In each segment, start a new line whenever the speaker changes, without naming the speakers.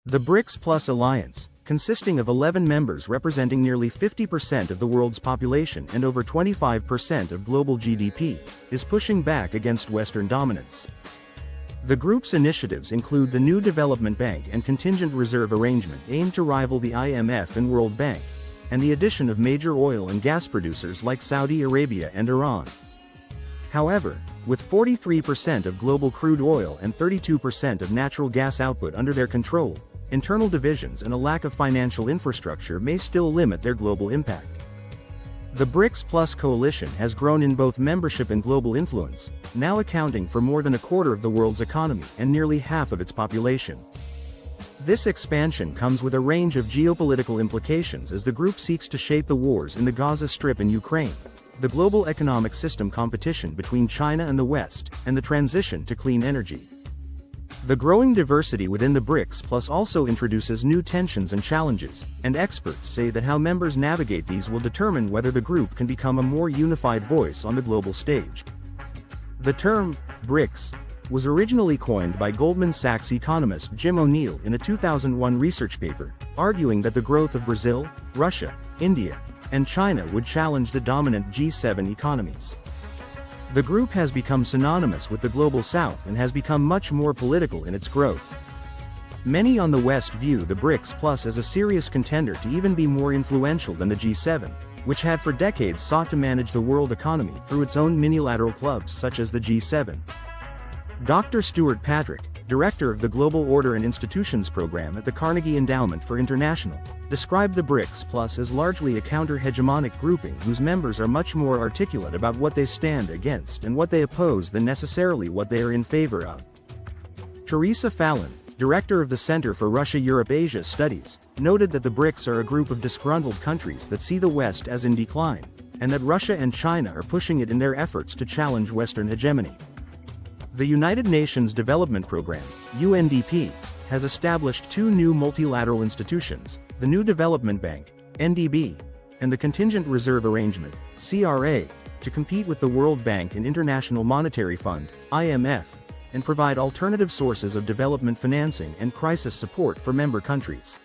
The BRICS Plus alliance, consisting of 11 members representing nearly 50% of the world's population and over 25% of global GDP, is pushing back against Western dominance. The group's initiatives include the new development bank and contingent reserve arrangement aimed to rival the IMF and World Bank, and the addition of major oil and gas producers like Saudi Arabia and Iran. However, with 43% of global crude oil and 32% of natural gas output under their control, internal divisions and a lack of financial infrastructure may still limit their global impact. The BRICS Plus coalition has grown in both membership and global influence, now accounting for more than a quarter of the world's economy and nearly half of its population. This expansion comes with a range of geopolitical implications as the group seeks to shape the wars in the Gaza Strip and Ukraine, the global economic system competition between China and the West, and the transition to clean energy. The growing diversity within the BRICS Plus also introduces new tensions and challenges, and experts say that how members navigate these will determine whether the group can become a more unified voice on the global stage. The term, BRICS, was originally coined by Goldman Sachs economist Jim O'Neill in a 2001 research paper, arguing that the growth of Brazil, Russia, India, and China would challenge the dominant G7 economies. The group has become synonymous with the Global South and has become much more political in its growth. Many on the West view the BRICS Plus as a serious contender to even be more influential than the G7, which had for decades sought to manage the world economy through its own minilateral clubs such as the G7. Dr. Stuart Patrick, director of the Global Order and Institutions program at the Carnegie Endowment for International, described the BRICS Plus as largely a counter-hegemonic grouping whose members are much more articulate about what they stand against and what they oppose than necessarily what they are in favor of. Teresa Fallon, director of the Center for Russia-Europe-Asia Studies, noted that the BRICS are a group of disgruntled countries that see the West as in decline, and that Russia and China are pushing it in their efforts to challenge Western hegemony. The United Nations Development Programme, UNDP, has established two new multilateral institutions, the New Development Bank, NDB, and the Contingent Reserve Arrangement, CRA, to compete with the World Bank and International Monetary Fund, IMF, and provide alternative sources of development financing and crisis support for member countries.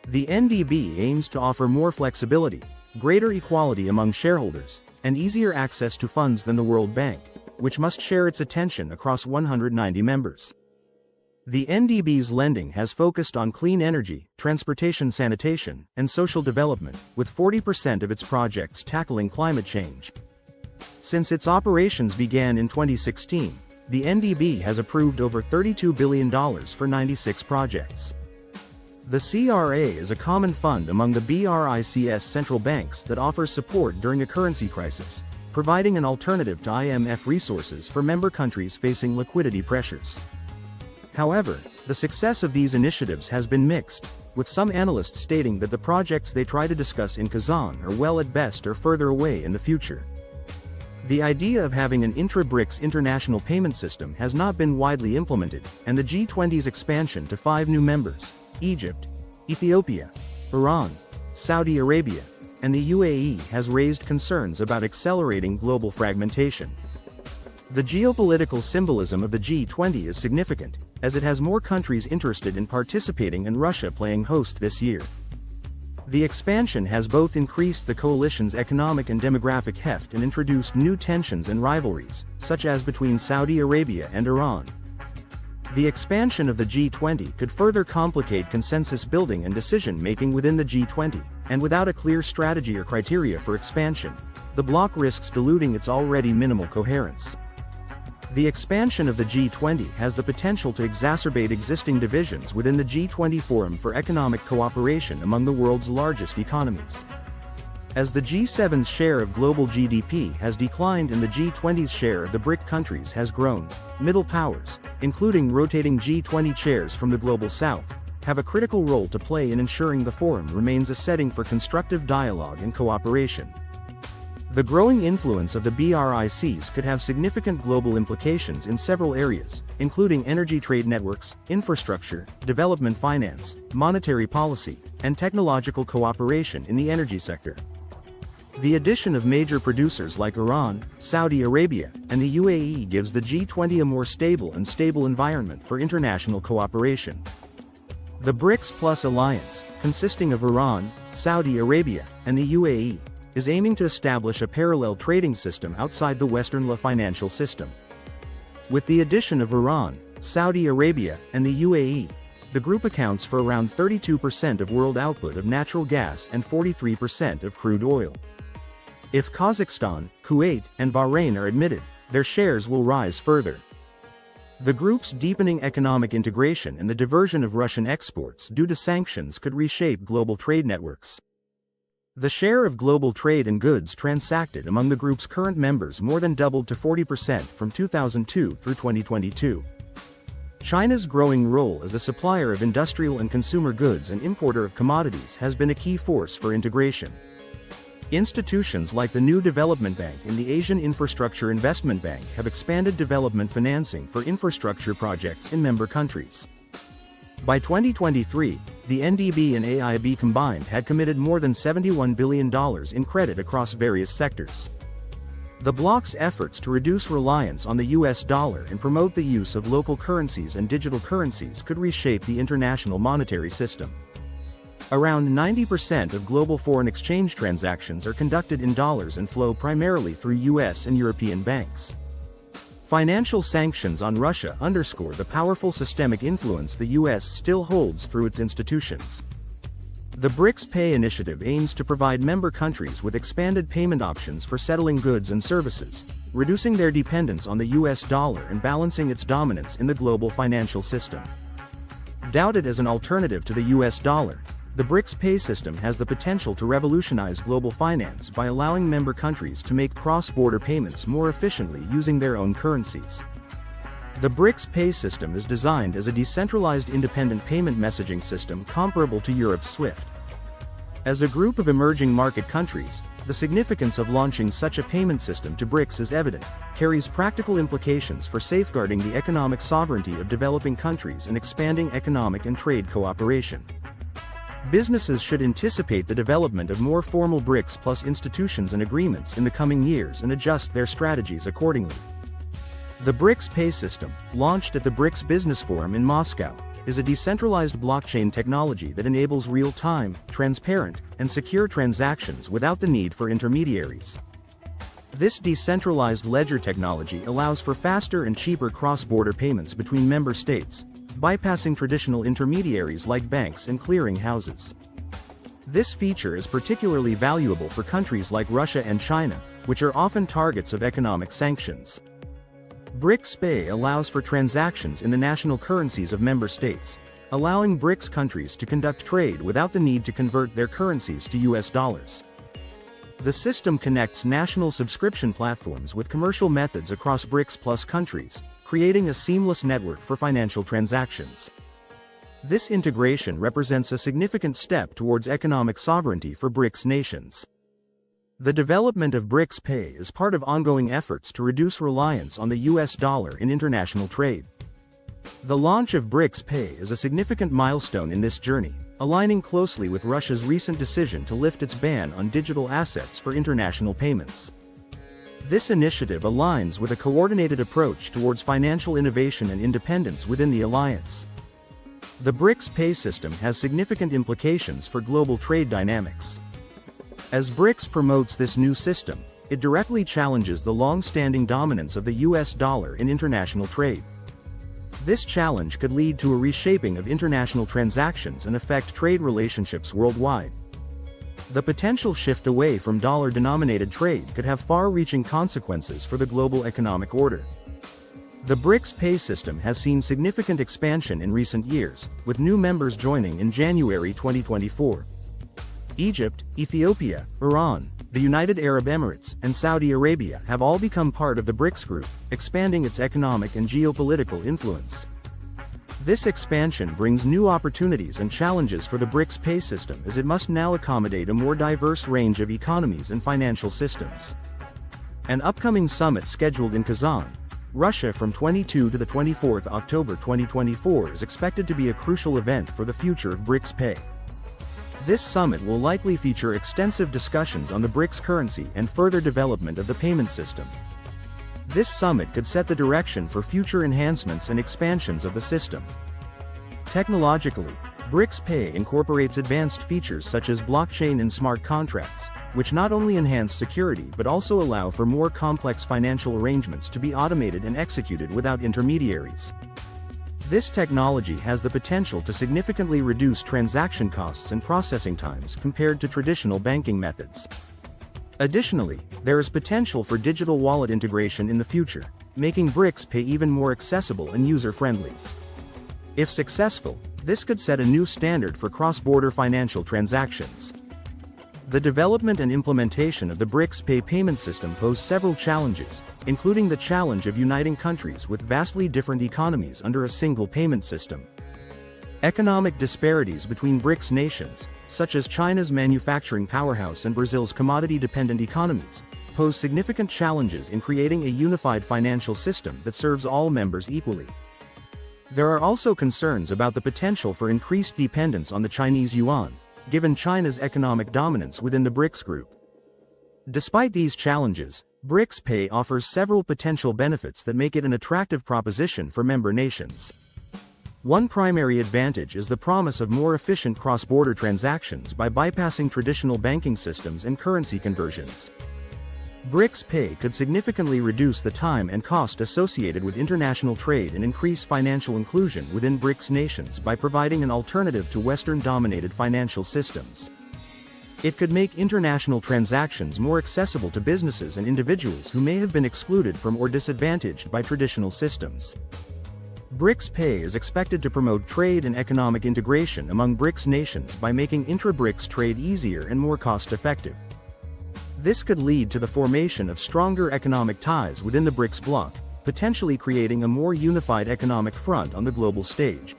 The NDB aims to offer more flexibility, greater equality among shareholders, and easier access to funds than the World Bank, which must share its attention across 190 members. The NDB's lending has focused on clean energy, transportation sanitation, and social development, with 40% of its projects tackling climate change. Since its operations began in 2016, the NDB has approved over $32 billion for 96 projects. The CRA is a common fund among the BRICS central banks that offers support during a currency crisis, providing an alternative to IMF resources for member countries facing liquidity pressures. However, the success of these initiatives has been mixed, with some analysts stating that the projects they try to discuss in Kazan are well at best or further away in the future. The idea of having an intra-BRICS international payment system has not been widely implemented, and the G20's expansion to 5 new members, Egypt, Ethiopia, Iran, Saudi Arabia, and the UAE, has raised concerns about accelerating global fragmentation. The geopolitical symbolism of the G20 is significant, as it has more countries interested in participating and Russia playing host this year. The expansion has both increased the coalition's economic and demographic heft and introduced new tensions and rivalries, such as between Saudi Arabia and Iran. The expansion of the G20 could further complicate consensus building and decision-making within the G20, and without a clear strategy or criteria for expansion, the bloc risks diluting its already minimal coherence. The expansion of the G20 has the potential to exacerbate existing divisions within the G20 Forum for Economic Cooperation among the world's largest economies. As the G7's share of global GDP has declined and the G20's share of the BRIC countries has grown, middle powers, including rotating G20 chairs from the Global South, have a critical role to play in ensuring the forum remains a setting for constructive dialogue and cooperation. The growing influence of the BRICS could have significant global implications in several areas, including energy trade networks, infrastructure, development finance, monetary policy, and technological cooperation in the energy sector. The addition of major producers like Iran, Saudi Arabia, and the UAE gives the G20 a more stable environment for international cooperation. The BRICS Plus alliance, consisting of Iran, Saudi Arabia, and the UAE, is aiming to establish a parallel trading system outside the Western financial system. With the addition of Iran, Saudi Arabia, and the UAE, the group accounts for around 32% of world output of natural gas and 43% of crude oil. If Kazakhstan, Kuwait, and Bahrain are admitted, their shares will rise further. The group's deepening economic integration and the diversion of Russian exports due to sanctions could reshape global trade networks. The share of global trade in goods transacted among the group's current members more than doubled to 40% from 2002 through 2022. China's growing role as a supplier of industrial and consumer goods and importer of commodities has been a key force for integration. Institutions like the New Development Bank and the Asian Infrastructure Investment Bank have expanded development financing for infrastructure projects in member countries. By 2023, the NDB and AIB combined had committed more than $71 billion in credit across various sectors. The bloc's efforts to reduce reliance on the US dollar and promote the use of local currencies and digital currencies could reshape the international monetary system. Around 90% of global foreign exchange transactions are conducted in dollars and flow primarily through US and European banks. Financial sanctions on Russia underscore the powerful systemic influence the US still holds through its institutions. The BRICS Pay initiative aims to provide member countries with expanded payment options for settling goods and services, reducing their dependence on the US dollar and balancing its dominance in the global financial system. Doubted as an alternative to the US dollar, the BRICS Pay system has the potential to revolutionize global finance by allowing member countries to make cross-border payments more efficiently using their own currencies. The BRICS Pay system is designed as a decentralized independent payment messaging system comparable to Europe's SWIFT. As a group of emerging market countries, the significance of launching such a payment system to BRICS is evident, carries practical implications for safeguarding the economic sovereignty of developing countries and expanding economic and trade cooperation. Businesses should anticipate the development of more formal BRICS Plus institutions and agreements in the coming years and adjust their strategies accordingly. The BRICS Pay system, launched at the BRICS Business Forum in Moscow, is a decentralized blockchain technology that enables real-time, transparent, and secure transactions without the need for intermediaries. This decentralized ledger technology allows for faster and cheaper cross-border payments between member states, bypassing traditional intermediaries like banks and clearing houses. This feature is particularly valuable for countries like Russia and China, which are often targets of economic sanctions. BRICS Pay allows for transactions in the national currencies of member states, allowing BRICS countries to conduct trade without the need to convert their currencies to US dollars. The system connects national subscription platforms with commercial methods across BRICS Plus countries, creating a seamless network for financial transactions. This integration represents a significant step towards economic sovereignty for BRICS nations. The development of BRICS Pay is part of ongoing efforts to reduce reliance on the US dollar in international trade. The launch of BRICS Pay is a significant milestone in this journey, aligning closely with Russia's recent decision to lift its ban on digital assets for international payments. This initiative aligns with a coordinated approach towards financial innovation and independence within the alliance. The BRICS Pay system has significant implications for global trade dynamics. As BRICS promotes this new system, it directly challenges the long-standing dominance of the US dollar in international trade. This challenge could lead to a reshaping of international transactions and affect trade relationships worldwide. The potential shift away from dollar-denominated trade could have far-reaching consequences for the global economic order. The BRICS Pay system has seen significant expansion in recent years, with new members joining in January 2024. Egypt, Ethiopia, Iran, the United Arab Emirates, and Saudi Arabia have all become part of the BRICS group, expanding its economic and geopolitical influence. This expansion brings new opportunities and challenges for the BRICS Pay system as it must now accommodate a more diverse range of economies and financial systems. An upcoming summit scheduled in Kazan, Russia from 22 to the 24th October 2024 is expected to be a crucial event for the future of BRICS Pay. This summit will likely feature extensive discussions on the BRICS currency and further development of the payment system. This summit could set the direction for future enhancements and expansions of the system. Technologically, BRICS Pay incorporates advanced features such as blockchain and smart contracts, which not only enhance security but also allow for more complex financial arrangements to be automated and executed without intermediaries. This technology has the potential to significantly reduce transaction costs and processing times compared to traditional banking methods. Additionally, there is potential for digital wallet integration in the future, making BRICS Pay even more accessible and user-friendly. If successful, this could set a new standard for cross-border financial transactions. The development and implementation of the BRICS Pay payment system pose several challenges, including the challenge of uniting countries with vastly different economies under a single payment system. Economic disparities between BRICS nations, such as China's manufacturing powerhouse and Brazil's commodity-dependent economies, pose significant challenges in creating a unified financial system that serves all members equally. There are also concerns about the potential for increased dependence on the Chinese yuan, given China's economic dominance within the BRICS group. Despite these challenges, BRICS Pay offers several potential benefits that make it an attractive proposition for member nations. One primary advantage is the promise of more efficient cross-border transactions by bypassing traditional banking systems and currency conversions. BRICS Pay could significantly reduce the time and cost associated with international trade and increase financial inclusion within BRICS nations by providing an alternative to Western-dominated financial systems. It could make international transactions more accessible to businesses and individuals who may have been excluded from or disadvantaged by traditional systems. BRICS Pay is expected to promote trade and economic integration among BRICS nations by making intra-BRICS trade easier and more cost-effective. This could lead to the formation of stronger economic ties within the BRICS bloc, potentially creating a more unified economic front on the global stage.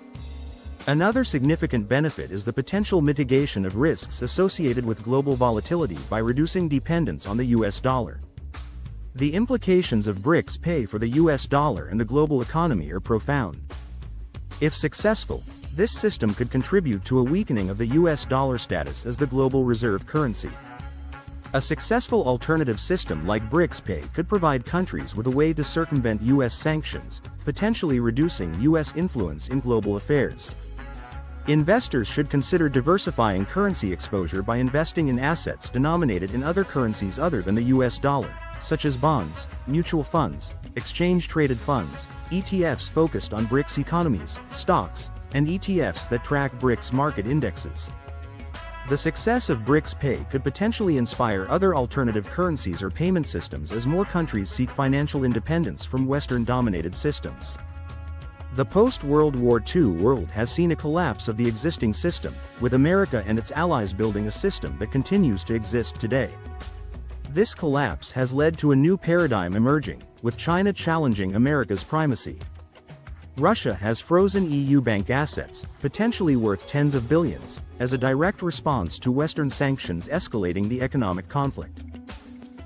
Another significant benefit is the potential mitigation of risks associated with global volatility by reducing dependence on the US dollar. The implications of BRICS Pay for the US dollar and the global economy are profound. If successful, this system could contribute to a weakening of the US dollar status as the global reserve currency. A successful alternative system like BRICS Pay could provide countries with a way to circumvent US sanctions, potentially reducing US influence in global affairs. Investors should consider diversifying currency exposure by investing in assets denominated in other currencies other than the US dollar, such as bonds, mutual funds, exchange-traded funds, ETFs focused on BRICS economies, stocks, and ETFs that track BRICS market indexes. The success of BRICS Pay could potentially inspire other alternative currencies or payment systems as more countries seek financial independence from Western-dominated systems. The post-World War II world has seen a collapse of the existing system, with America and its allies building a system that continues to exist today. This collapse has led to a new paradigm emerging, with China challenging America's primacy. Russia has frozen EU bank assets, potentially worth tens of billions, as a direct response to Western sanctions escalating the economic conflict.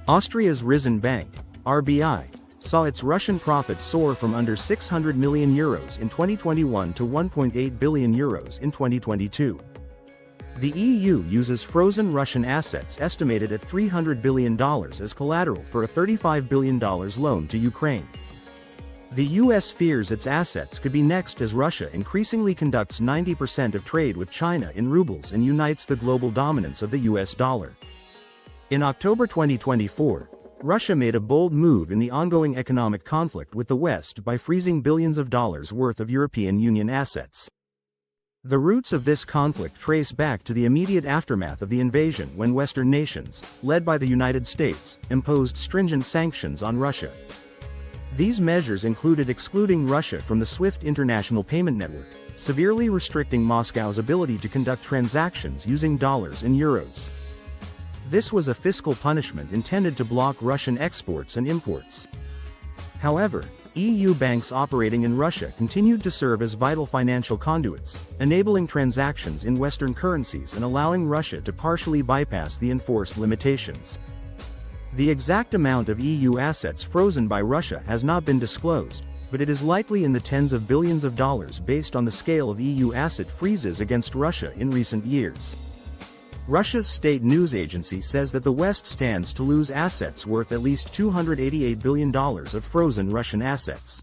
Austria's Risen Bank, RBI, saw its Russian profits soar from under €600 million in 2021 to €1.8 billion in 2022. The EU uses frozen Russian assets estimated at $300 billion as collateral for a $35 billion loan to Ukraine. The US fears its assets could be next as Russia increasingly conducts 90% of trade with China in rubles and unites the global dominance of the US dollar. In October 2024, Russia made a bold move in the ongoing economic conflict with the West by freezing billions of dollars worth of European Union assets. The roots of this conflict trace back to the immediate aftermath of the invasion when Western nations, led by the United States, imposed stringent sanctions on Russia. These measures included excluding Russia from the SWIFT international payment network, severely restricting Moscow's ability to conduct transactions using dollars and euros. This was a fiscal punishment intended to block Russian exports and imports. However, EU banks operating in Russia continued to serve as vital financial conduits, enabling transactions in Western currencies and allowing Russia to partially bypass the enforced limitations. The exact amount of EU assets frozen by Russia has not been disclosed, but it is likely in the tens of billions of dollars based on the scale of EU asset freezes against Russia in recent years. Russia's state news agency says that the West stands to lose assets worth at least $288 billion of frozen Russian assets.